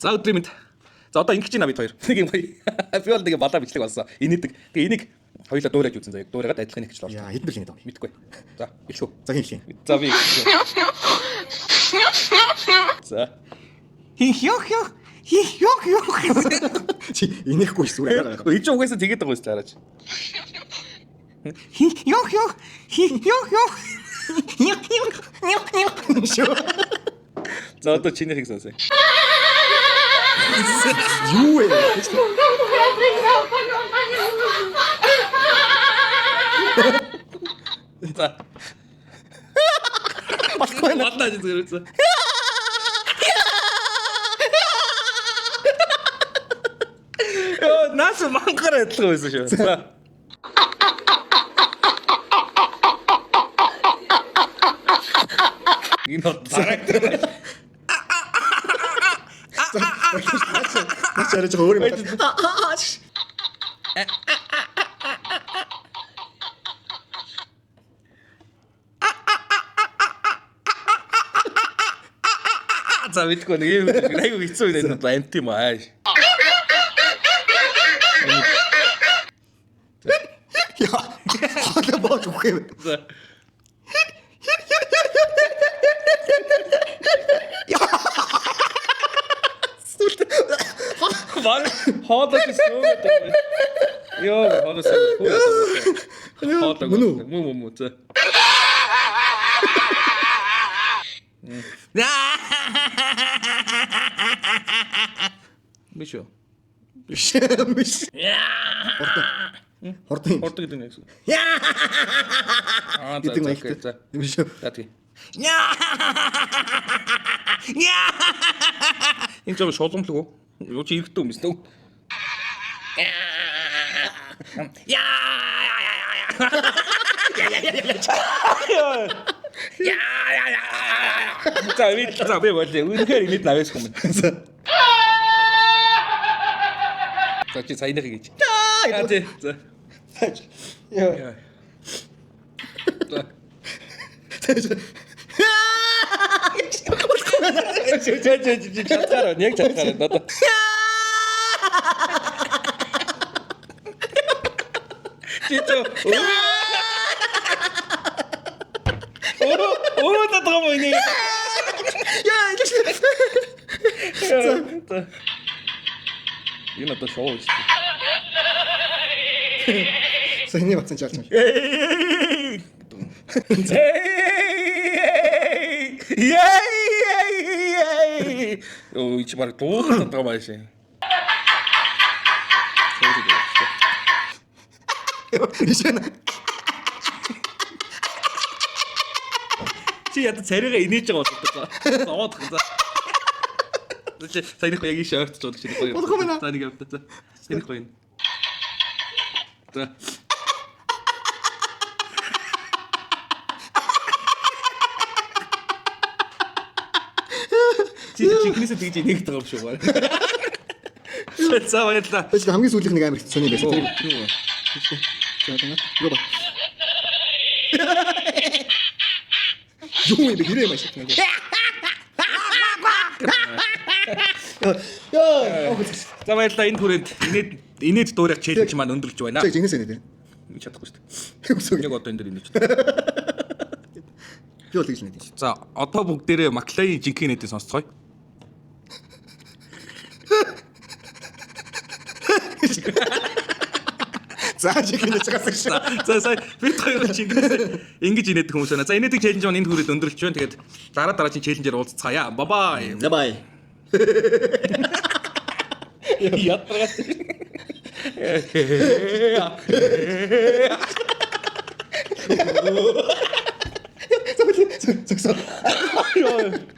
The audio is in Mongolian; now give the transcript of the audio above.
За өдрийн мэнд. За одоо ингэж байна бид хоёр. Нэг юм гоё. Би бол нэг балаа бичлэг болсон. Инээдэг. Тэгээ энийг хоёулаа дуурайж үзэн заяа. Дуурайгаад адилхан нэг гэж л Яа, хэдэн бэлэн гэдэг вэ? мэдгүй. За, эхлэв. За хэлээ. За би. За. Хиё. Чи инехгүй ш зүгээр. Ич угаасаа тэгээд байгаа юм чи хараач. Шөө. За одоо чиний хийг сонсоё. Юу вэ? За. Баггүй надад зүгээр үзээ. Яа, нас манхаар адилхан байсан шүү. За. Энэ характер. Наач арай жоо өөр юм. За мэдгүй нэг юм айгу хэцүү юм байна амт юм ааш. Яа. Хол бод үхэх юм. За. Ваа хоолой сөөд. Йоо хоолой сөөд. Хоолой. Муу. За. Бишо. Биш. Хордон. Хордог гэдэг нь яг. Аа гэдэг нь за. За. Биш. За тий. Энэ ч шоломлог уу? Юу чи ирэхтэй юм бэ? За би болоо. Үнэхээр инээд навээс хүмүүс. За чи саяных гэж. Аа тий. За. Яа. Чатгараа, яг чатгараа надад. Чичо. Оо надад юм ини. Яа, Энэ одоо шоу шүү. Сэний батсан чалж юм. Ой, чи баг дуусаад байгаа маш. Чи яд царайгаа инээж байгаа болдог. Овоод за. Чи саяных яг ийш ойртож байгаа чи гоё. За нэг явда. За. Саяных гоё. За. Чи чинхнээсээ тэгж инеэгд байгаа юм шүү баа. За баярлаа. Биш хамгийн сүүлийнх нэг амар хэцүү байсан. Тэр Юу вэ? за байна. Юу ба. Юу юм бэ? Хэрэг маш их нэг. Яа. За баярлаа энэ хүрээнд инээд дуурайх челленж маань өндөрлж байна. Чи жинхэнэ нэ. Чадахгүй шүү дээ. Яг одоо энэ дээр инээж. Би бол гэж нэт. За одоо бүгдээрээ Маклайн жинхэнэ нэдийг сонсцгоё. За жинхэнэ чагаас шүү. За сая бид хоёр жинхэнэ ингэж инээдэг хүмүүс байна. За инээдэг челленж маань энэ хүрээд өндөрлж байна. Тэгээд дараагийн челленжээр уулзцаая. Бай. Бай. Ятрагас. Зөв.